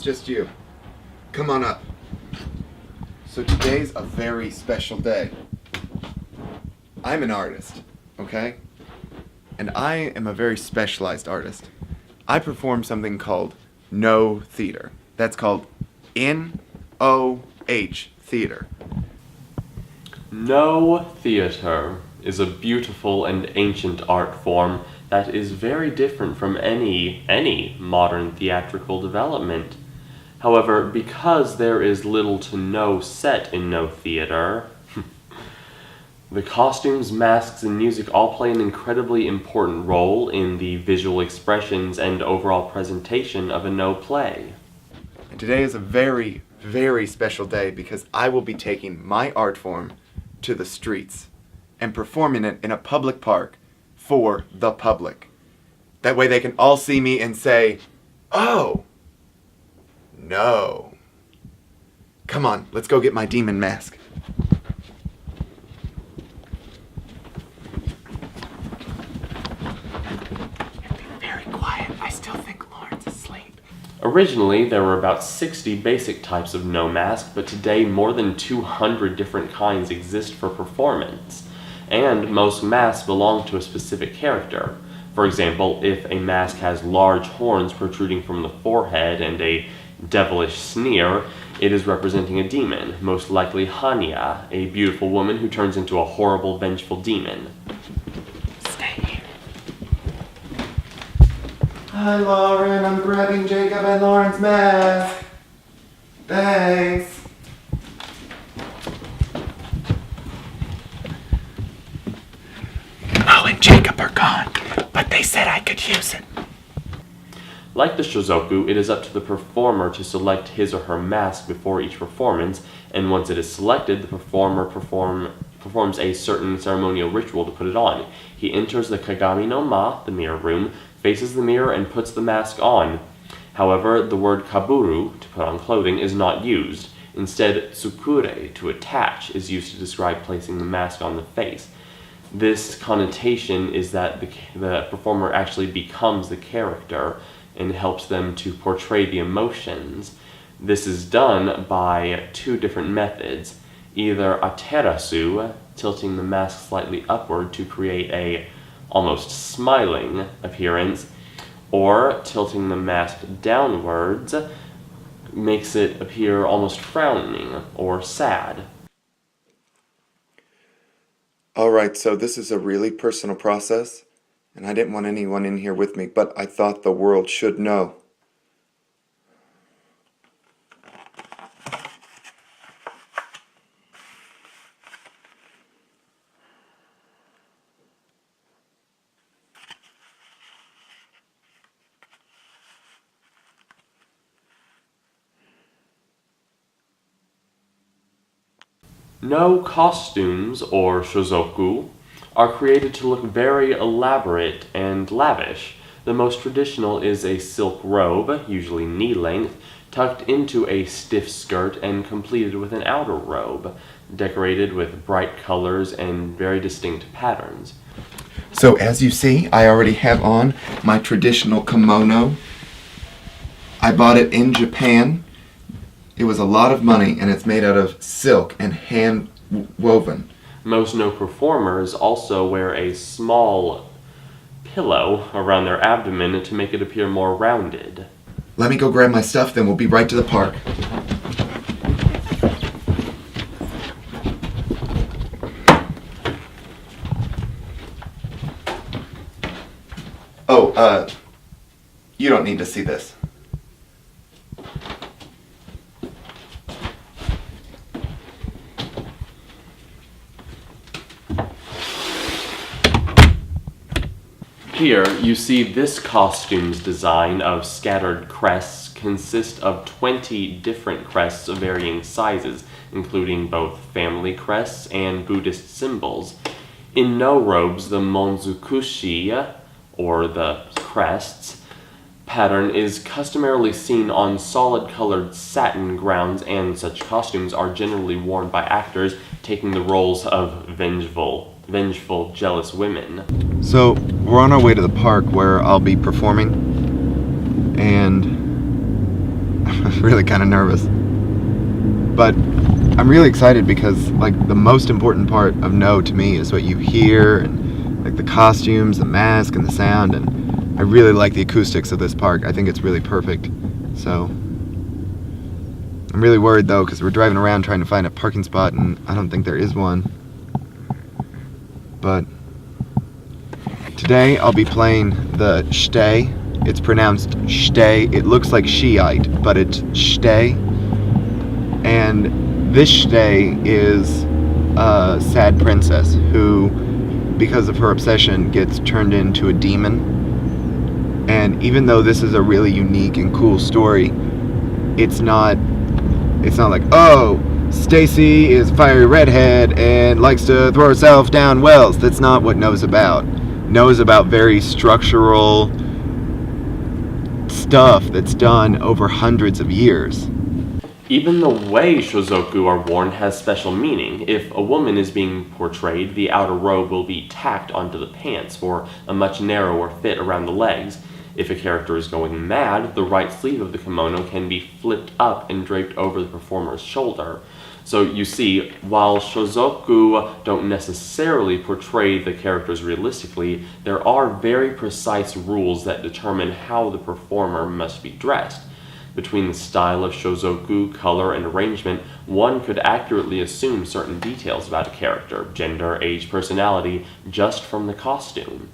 just you. Come on up. So today's a very special day. I'm an artist, okay? And I am a very specialized artist. I perform something called Noh theater. That's called N-O-H theater. Noh theater is a beautiful and ancient art form that is very different from any modern theatrical development. However, because there is little to no set in Noh theater, the costumes, masks, and music all play an incredibly important role in the visual expressions and overall presentation of a Noh play. And today is a very, very special day because I will be taking my art form to the streets and performing it in a public park for the public. That way they can all see me and say, "Oh, no." Come on, let's go get my demon mask. Very quiet. I still think Lauren's asleep. Originally, there were about 60 basic types of Noh mask, but today more than 200 different kinds exist for performance. And most masks belong to a specific character. For example, if a mask has large horns protruding from the forehead and a devilish sneer, it is representing a demon, most likely Hania, a beautiful woman who turns into a horrible, vengeful demon. Stay here. Hi, Lauren. I'm grabbing Jacob and Lauren's mask. Thanks. Mo and Jacob are gone, but they said I could use it. Like the shozoku, it is up to the performer to select his or her mask before each performance, and once it is selected, the performer performs a certain ceremonial ritual to put it on. He enters the Kagami no Ma, the mirror room, faces the mirror, and puts the mask on. However, the word kaburu, to put on clothing, is not used. Instead, tsukure, to attach, is used to describe placing the mask on the face. This connotation is that the performer actually becomes the character and helps them to portray the emotions. This is done by two different methods. Either aterasu, tilting the mask slightly upward to create a almost smiling appearance, or tilting the mask downwards makes it appear almost frowning or sad. Alright, so this is a really personal process, and I didn't want anyone in here with me, but I thought the world should know. Noh costumes, or shozoku, are created to look very elaborate and lavish. The most traditional is a silk robe, usually knee-length, tucked into a stiff skirt and completed with an outer robe, decorated with bright colors and very distinct patterns. So as you see, I already have on my traditional kimono. I bought it in Japan. It was a lot of money, and it's made out of silk and hand woven. Most Noh performers also wear a small pillow around their abdomen to make it appear more rounded. Let me go grab my stuff, then we'll be right to the park. Oh, you don't need to see this. Here, you see this costume's design of scattered crests consist of 20 different crests of varying sizes, including both family crests and Buddhist symbols. In Noh robes, the monzukushi, or the crests, pattern is customarily seen on solid-colored satin grounds, and such costumes are generally worn by actors taking the roles of vengeful, jealous women. So, we're on our way to the park where I'll be performing, and really kind of nervous. But I'm really excited because, like, the most important part of Noh to me is what you hear, and like the costumes, the mask, and the sound, and I really like the acoustics of this park. I think it's really perfect. So I'm really worried though, because we're driving around trying to find a parking spot, and I don't think there is one. But today I'll be playing the Stay. It's pronounced Stay. It looks like Shiite, but it's Stay. And this Stay is a sad princess who, because of her obsession, gets turned into a demon. And even though this is a really unique and cool story, it's not like, oh, Stacy is a fiery redhead and likes to throw herself down wells. That's not what Noh's about. Noh's about very structural stuff that's done over hundreds of years. Even the way shozoku are worn has special meaning. If a woman is being portrayed, the outer robe will be tacked onto the pants for a much narrower fit around the legs. If a character is going mad, the right sleeve of the kimono can be flipped up and draped over the performer's shoulder. So you see, while shozoku don't necessarily portray the characters realistically, there are very precise rules that determine how the performer must be dressed. Between the style of shozoku, color, and arrangement, one could accurately assume certain details about a character, gender, age, personality, just from the costume.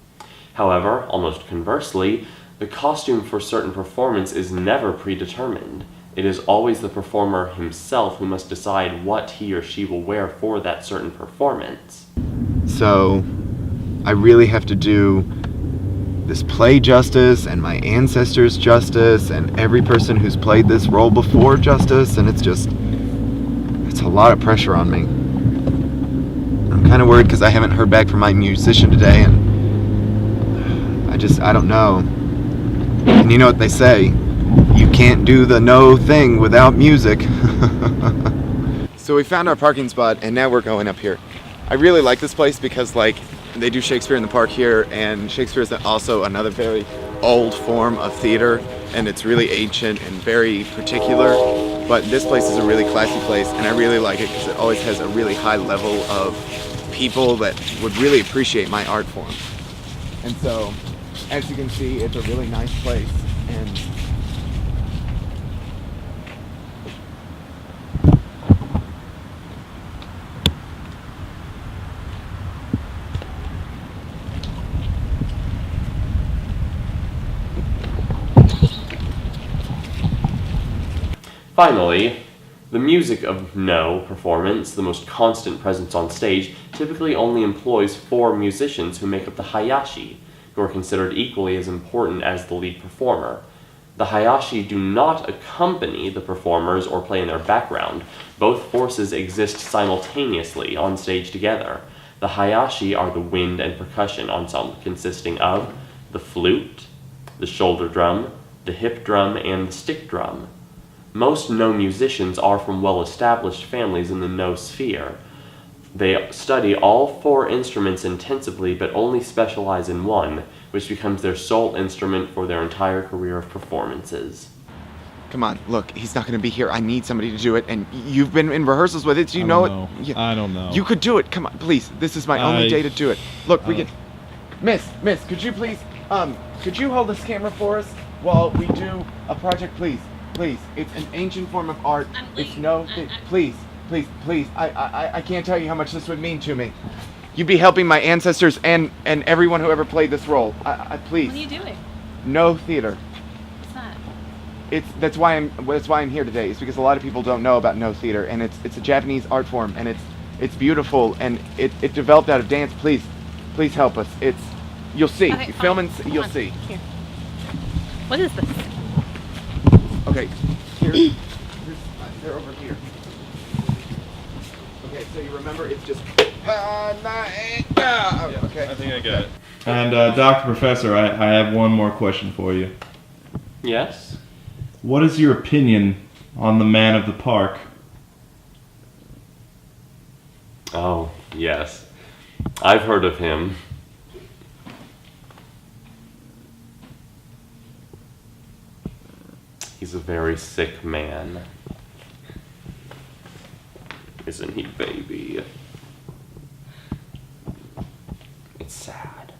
However, almost conversely, the costume for certain performance is never predetermined. It is always the performer himself who must decide what he or she will wear for that certain performance. So, I really have to do this play justice, and my ancestors justice, and every person who's played this role before justice, and it's a lot of pressure on me. I'm kind of worried because I haven't heard back from my musician today, and I don't know. And you know what they say, you can't do the Noh thing without music. So we found our parking spot, and now we're going up here. I really like this place because, like, they do Shakespeare in the park here, and Shakespeare is also another very old form of theater, and it's really ancient and very particular. But this place is a really classy place, and I really like it because it always has a really high level of people that would really appreciate my art form. And so, as you can see, it's a really nice place, and Finally, the music of Noh performance, the most constant presence on stage, typically only employs 4 musicians who make up the Hayashi, who are considered equally as important as the lead performer. The Hayashi do not accompany the performers or play in their background. Both forces exist simultaneously on stage together. The Hayashi are the wind and percussion ensemble consisting of the flute, the shoulder drum, the hip drum, and the stick drum. Most Noh musicians are from well-established families in the Noh sphere. They study all 4 instruments intensively but only specialize in one, which becomes their sole instrument for their entire career of performances. come on, look, he's not going to be here. I need somebody to do it, and you've been in rehearsals with it, so you know it. Yeah. I don't know. You could do it. Come on, please. This is my only day to do it. Look, we can. Miss, could you please, could you hold this camera for us while we do a project, please? Please. It's an ancient form of art. It's no, please. I can't tell you how much this would mean to me. You'd be helping my ancestors and everyone who ever played this role. Please. What are you doing? Noh theater. What's that? That's why I'm here today. It's because a lot of people don't know about Noh theater, and it's a Japanese art form, and it's beautiful, and it developed out of dance. Please help us. You'll see. Okay, Film fine. and you'll Come on. see. Here. What is this? Okay, here. They're over here. Okay, so you remember it's just. Okay. I think I got it. And Dr. Professor, I have one more question for you. Yes? What is your opinion on the man of the park? Oh, yes. I've heard of him. He's a very sick man. Isn't he, baby? It's sad.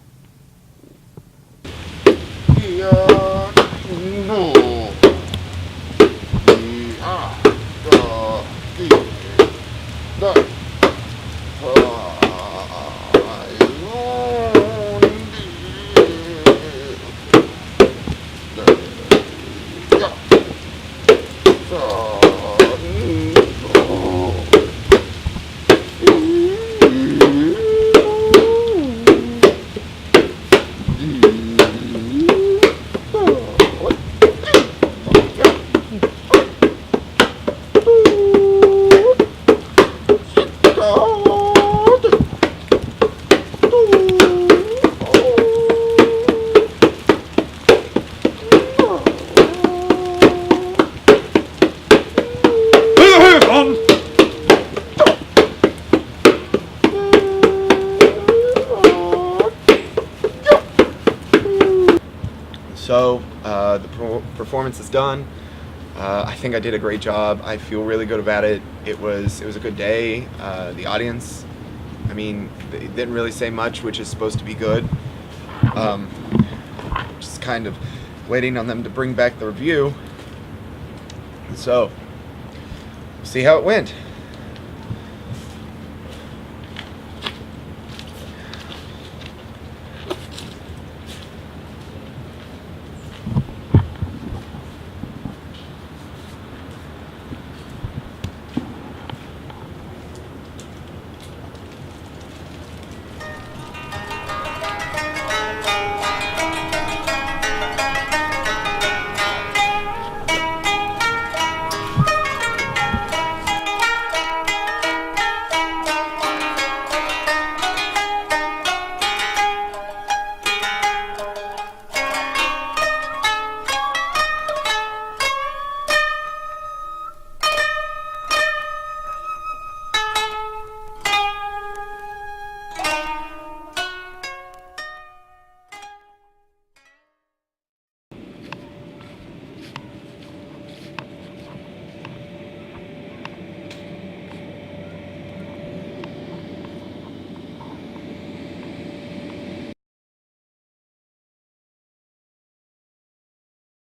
So, the performance is done. I think I did a great job. I feel really good about it. It was a good day. The audience, I mean, they didn't really say much, which is supposed to be good. Just kind of waiting on them to bring back the review. So, see how it went.